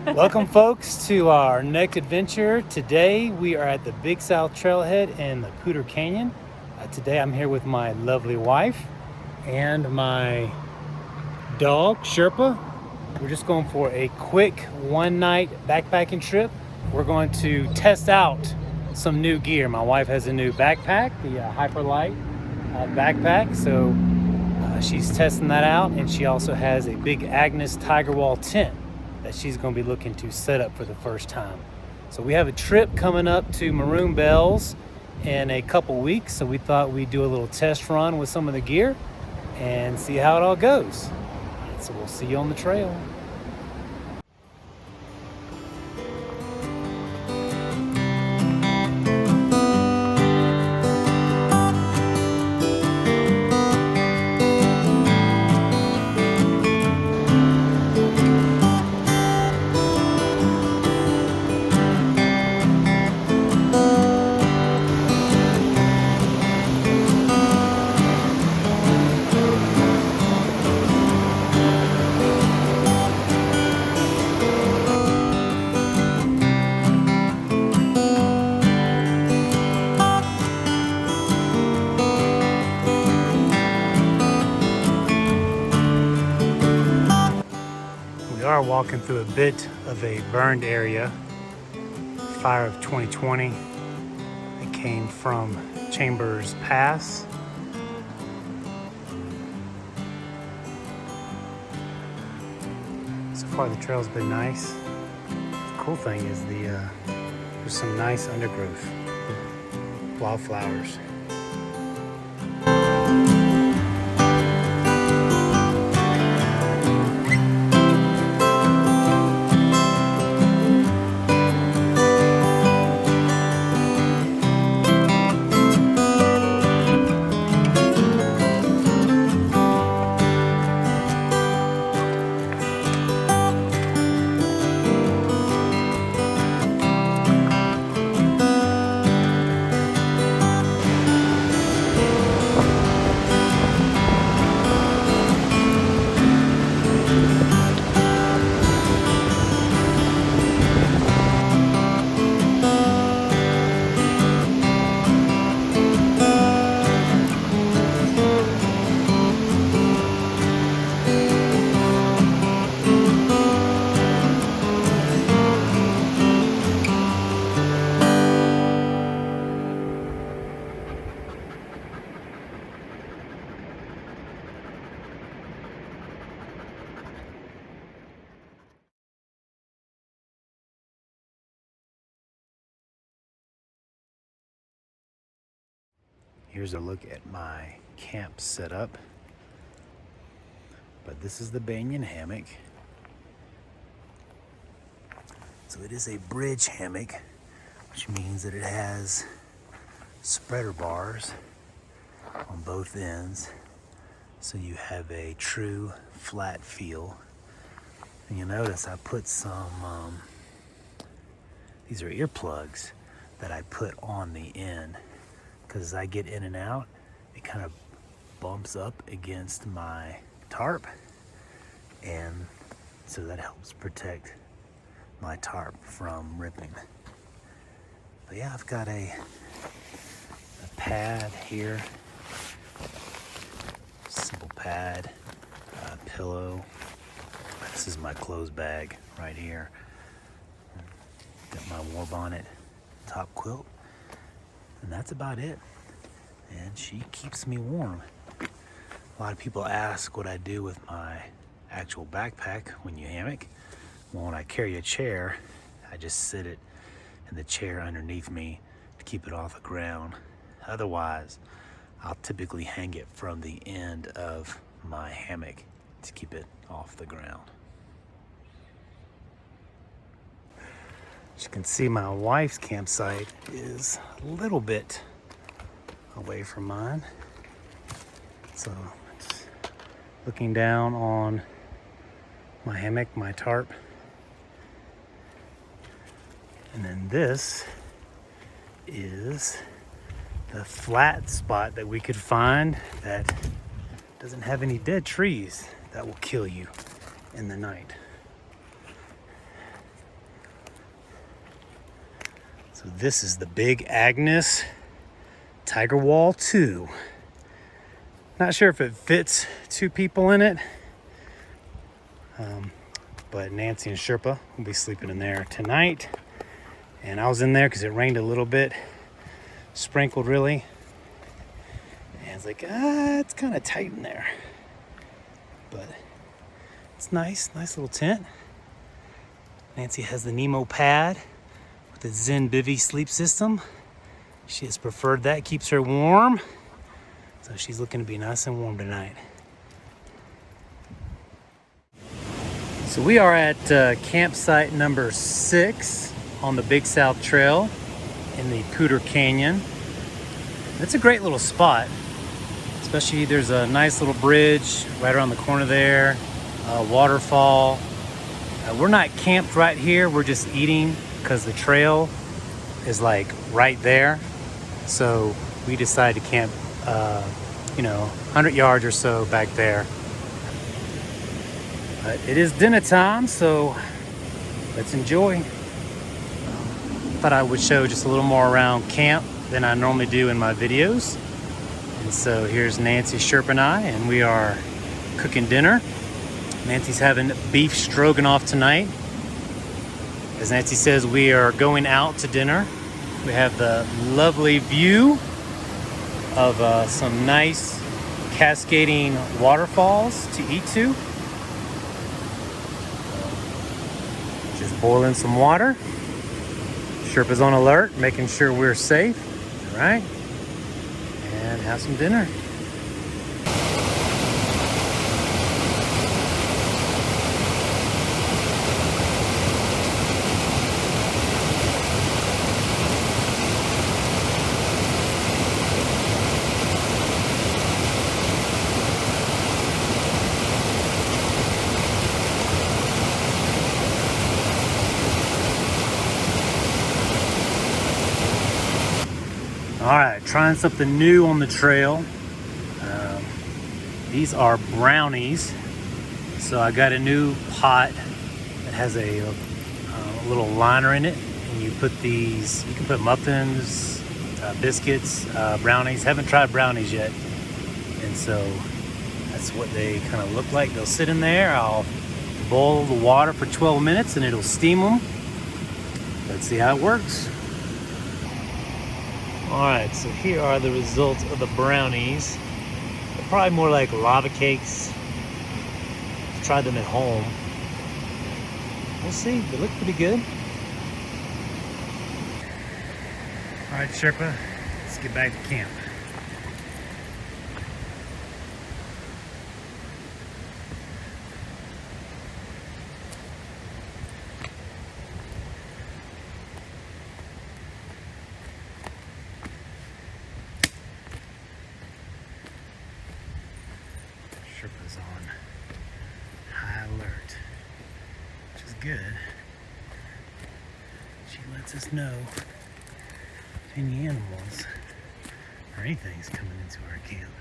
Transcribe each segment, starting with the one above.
Welcome, folks, to our next adventure. Today we are at the Big South Trailhead in the Poudre Canyon. Today I'm here with my lovely wife and my dog, Sherpa. We're just going for a quick one-night backpacking trip. We're going to test out some new gear. My wife has a new backpack, the Hyperlight backpack, so she's testing that out, and she also has a big Agnes Tiger Wall tent that she's going to be looking to set up for the first time. So we have a trip coming up to Maroon Bells in a couple weeks, so we thought we'd do a little test run with some of the gear and see how it all goes. So we'll see you on the trail. We are walking through a bit of a burned area, fire of 2020. It came from Chambers Pass. So far the trail's been nice. The cool thing is there's some nice undergrowth, wildflowers. Here's a look at my camp setup. But this is the banyan hammock. So it is a bridge hammock, which means that it has spreader bars on both ends. So you have a true flat feel. And you'll notice I put some, these are earplugs that I put on the end. Because as I get in and out, it kind of bumps up against my tarp, and so that helps protect my tarp from ripping. But yeah, I've got a pad here, simple pad, pillow. This is my clothes bag right here. Got my war bonnet, top quilt. And that's about it. And she keeps me warm. A lot of people ask what I do with my actual backpack when you hammock. Well, when I carry a chair, I just sit it in the chair underneath me to keep it off the ground. Otherwise, I'll typically hang it from the end of my hammock to keep it off the ground. As you can see, my wife's campsite is a little bit away from mine. So it's looking down on my hammock, my tarp. And then this is the flat spot that we could find that doesn't have any dead trees that will kill you in the night. So this is the Big Agnes Tiger Wall 2. Not sure if it fits 2 people in it, but Nancy and Sherpa will be sleeping in there tonight. And I was in there because it rained a little bit, sprinkled really. And it's like, it's kind of tight in there. But it's nice little tent. Nancy has the Nemo pad with the Zen Bivy sleep system. She has preferred that, keeps her warm. So she's looking to be nice and warm tonight. So we are at campsite number 6 on the Big South Trail in the Poudre Canyon. It's a great little spot, especially there's a nice little bridge right around the corner there, a waterfall. We're not camped right here, we're just eating because the trail is like right there. So we decided to camp, 100 yards or so back there. But it is dinner time, so let's enjoy. Thought I would show just a little more around camp than I normally do in my videos. And so here's Nancy, Sherpa, and I, and we are cooking dinner. Nancy's having beef stroganoff tonight. As Nancy says, we are going out to dinner. We have the lovely view of some nice cascading waterfalls to eat to. Just boiling some water. Sherpa's on alert, making sure we're safe. All right, and have some dinner. All right, trying something new on the trail. These are brownies. So I got a new pot that has a little liner in it, and you put these. You can put muffins, biscuits, brownies. Haven't tried brownies yet, and so that's what they kind of look like. They'll sit in there. I'll boil the water for 12 minutes, and it'll steam them. Let's see how it works. Alright, so here are the results of the brownies. They're probably more like lava cakes. I've tried them at home. We'll see, they look pretty good. Alright, Sherpa, let's get back to camp. Sherpa's on high alert, which is good. She lets us know if any animals or anything's coming into our camp.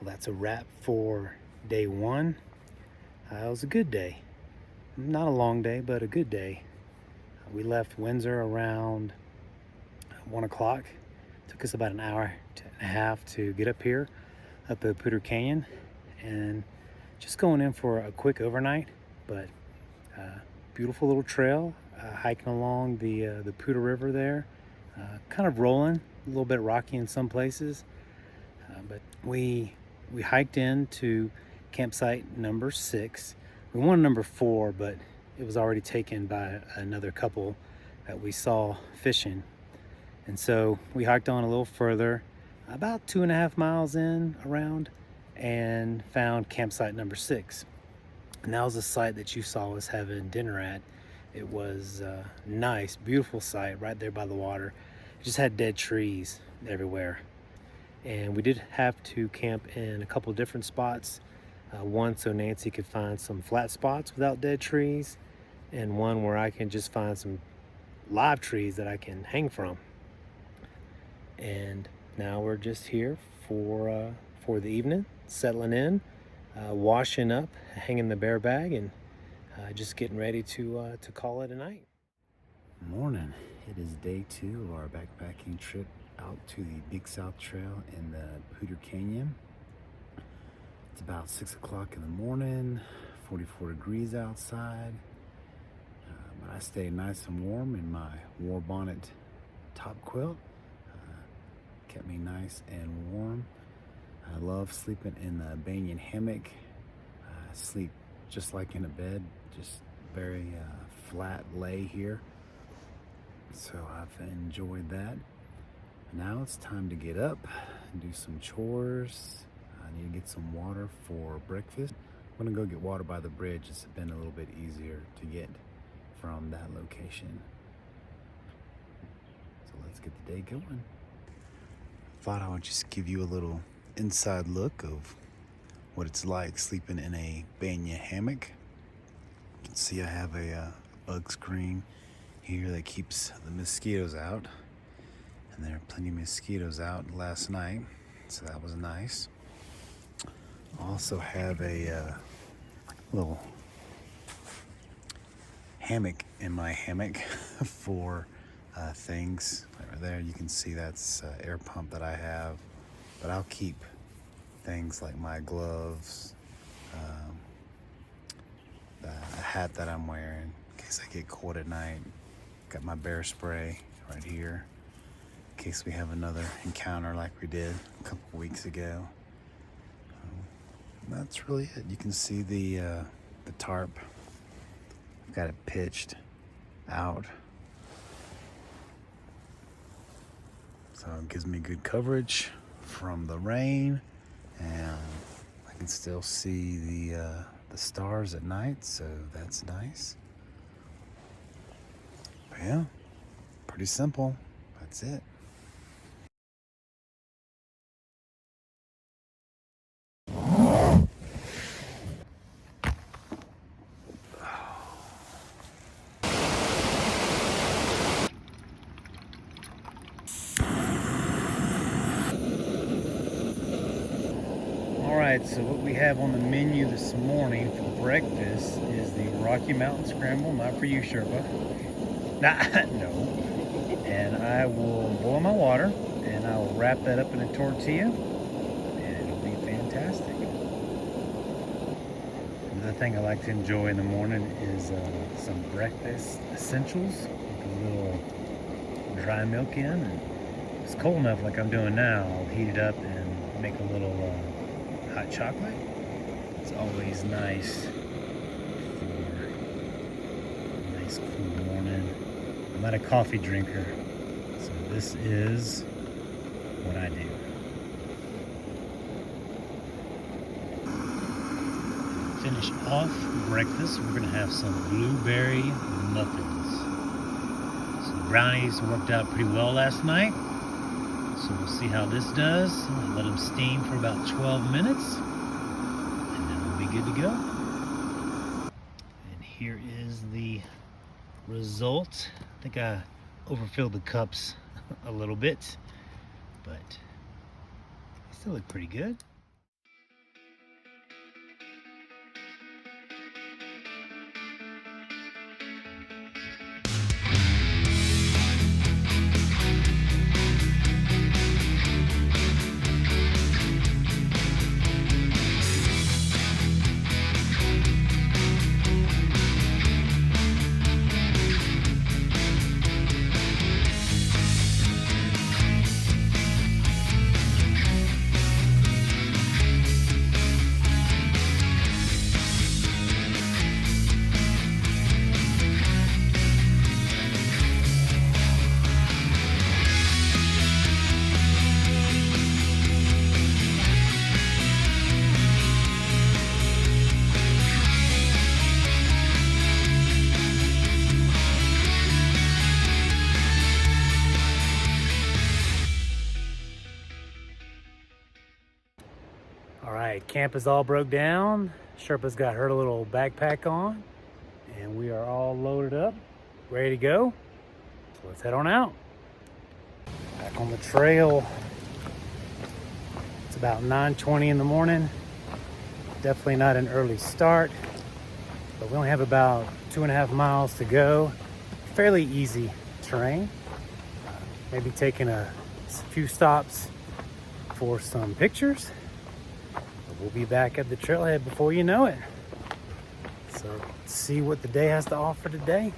Well, that's a wrap for day 1. It was a good day. Not a long day, but a good day. We left Windsor around 1 o'clock. Took us about an hour and a half to get up here, up the Poudre Canyon, and just going in for a quick overnight, but beautiful little trail, hiking along the Poudre River there, kind of rolling, a little bit rocky in some places, but we hiked into campsite number 6. We wanted number 4, but it was already taken by another couple that we saw fishing. And so we hiked on a little further, about 2.5 miles in around, and found campsite number 6. And that was the site that you saw us having dinner at. It was nice, beautiful sight right there by the water. It just had dead trees everywhere. And we did have to camp in a couple different spots. One so Nancy could find some flat spots without dead trees, and one where I can just find some live trees that I can hang from. And now we're just here for the evening, settling in, washing up, hanging the bear bag, and just getting ready to call it a night. Morning. It is day 2 of our backpacking trip out to the Big South Trail in the Poudre Canyon. It's about 6 o'clock in the morning, 44 degrees outside. But I stay nice and warm in my war bonnet top quilt. Kept me nice and warm. I love sleeping in the banyan hammock. I sleep just like in a bed, just very flat lay here. So I've enjoyed that. Now it's time to get up and do some chores. I need to get some water for breakfast. I'm gonna go get water by the bridge. It's been a little bit easier to get from that location. So let's get the day going. Thought I would just give you a little inside look of what it's like sleeping in a banyan hammock. You can see I have a bug screen here that keeps the mosquitoes out, and there are plenty of mosquitoes out last night, so that was nice. Also have a little hammock in my hammock for things. Right there you can see that's air pump that I have, but I'll keep things like my gloves, the hat that I'm wearing in case I get cold at night. Got my bear spray right here in case we have another encounter like we did a couple weeks ago. That's really it. You can see the tarp. I've got it pitched out, so it gives me good coverage from the rain, and I can still see the stars at night, so that's nice. But yeah, pretty simple. That's it. Alright, so what we have on the menu this morning for breakfast is the Rocky Mountain Scramble, not for you, Sherpa. No. And I will boil my water, and I will wrap that up in a tortilla, and it'll be fantastic. Another thing I like to enjoy in the morning is some breakfast essentials, with a little dry milk in. And if it's cold enough like I'm doing now, I'll heat it up and make a little hot chocolate. It's always nice for a nice cool morning. I'm not a coffee drinker, so this is what I do. Finish off breakfast, we're gonna have some blueberry muffins. Some brownies worked out pretty well last night, so we'll see how this does. I'll let them steam for about 12 minutes, and then we'll be good to go. And here is the result. I think I overfilled the cups a little bit, but they still look pretty good. camp is all broke down. Sherpa's got her little backpack on, and we are all loaded up, ready to go. So let's head on out. Back on the trail. It's about 9:20 in the morning. Definitely not an early start, but we only have about 2.5 miles to go. Fairly easy terrain. Maybe taking a few stops for some pictures. But we'll be back at the trailhead before you know it. So let's see what the day has to offer today.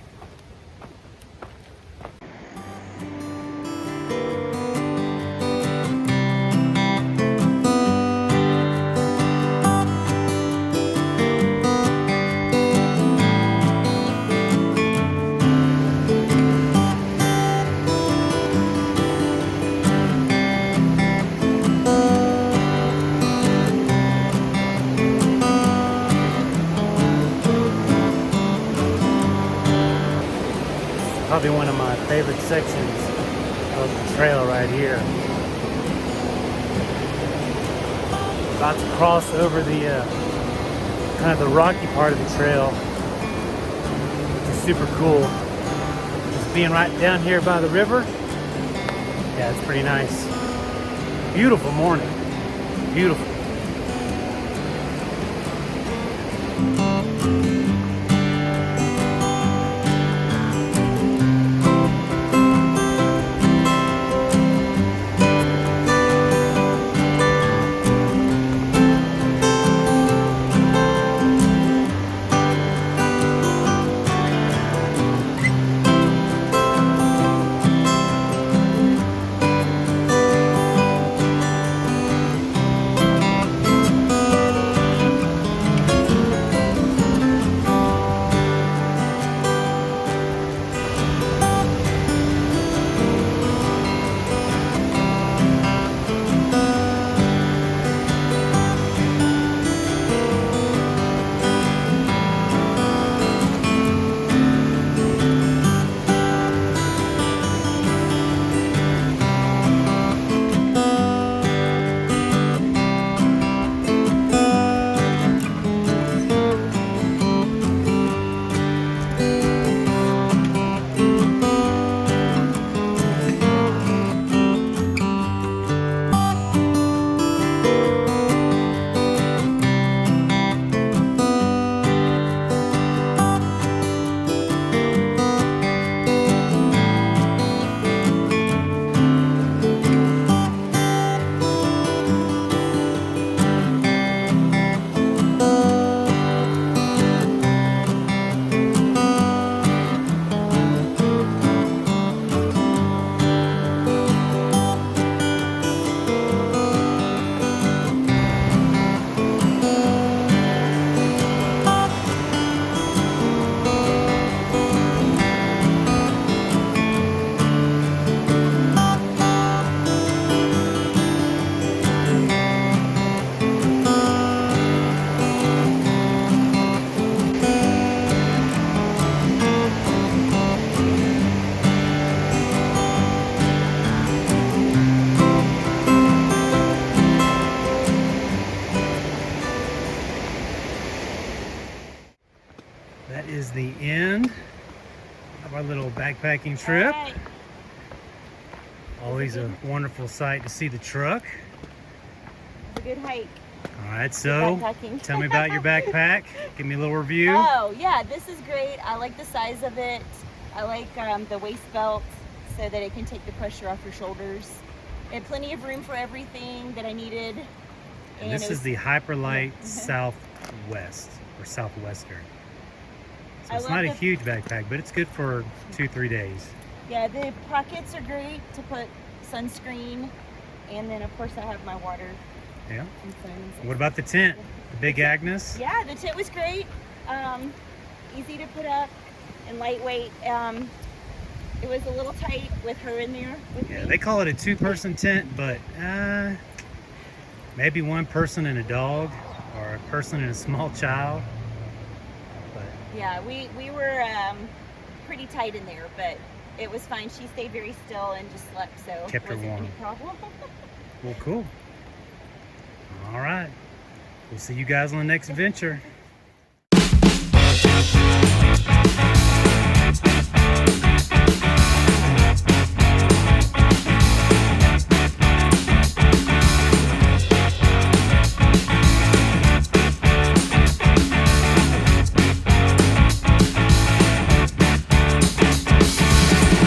Probably one of my favorite sections of the trail right here. About to cross over the kind of the rocky part of the trail, which is super cool. Just being right down here by the river. Yeah, it's pretty nice. Beautiful morning. Beautiful. That is the end of our little backpacking trip. Right. Always a wonderful sight to see the truck. It's a good hike. All right, so Backpacking. tell me about your backpack. Give me a little review. Oh, yeah, this is great. I like the size of it. I like the waist belt so that it can take the pressure off your shoulders. It had plenty of room for everything that I needed. And this is the Hyperlight Southwest or Southwestern. So it's not a huge backpack, but it's good for 2-3 days. Yeah, the pockets are great to put sunscreen, and then of course I have my water. Yeah. What about the tent? The Big Agnes? Yeah, the tent was great. Easy to put up and lightweight. It was a little tight with her in there with me. They call it a 2-person tent, but maybe 1 person and a dog, or a person and a small child. But yeah, we were pretty tight in there, but it was fine. She stayed very still and just slept, so kept her warm. Any problem. Well, cool. All right. We'll see you guys on the next adventure.